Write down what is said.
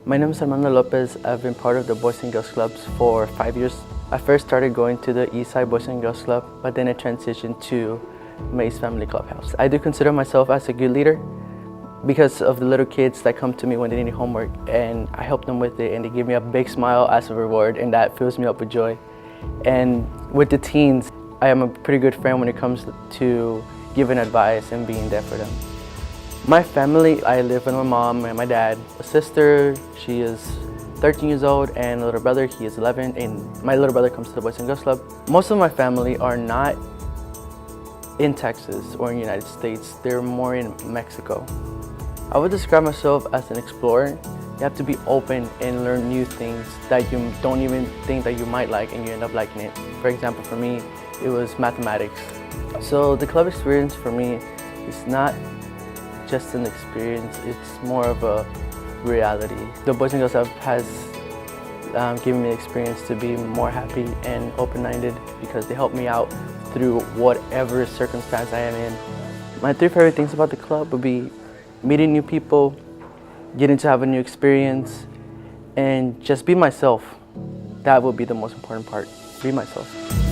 My name is Armando Lopez. I've been part of the Boys and Girls Clubs for 5 years. I first started going to the Eastside Boys and Girls Club, but then I transitioned to May's Family Clubhouse. I do consider myself as a good leader because of the little kids that come to me when they need homework, and I help them with it, and they give me a big smile as a reward, and that fills me up with joy. And with the teens, I am a pretty good friend when it comes to giving advice and being there for them. My family, I live with my mom and my dad. A sister, she is 13 years old, and a little brother, he is 11, and my little brother comes to the Boys and Girls Club. Most of my family are not in Texas or in the United States, they're more in Mexico. I would describe myself as an explorer. You have to be open and learn new things that you don't even think that you might like, and you end up liking it. For example, for me, it was mathematics. So the club experience for me is not just an experience, it's more of a reality. The Boys and Girls Club has given me the experience to be more happy and open-minded because they help me out through whatever circumstance I am in. My 3 favorite things about the club would be meeting new people, getting to have a new experience, and just be myself. That would be the most important part, be myself.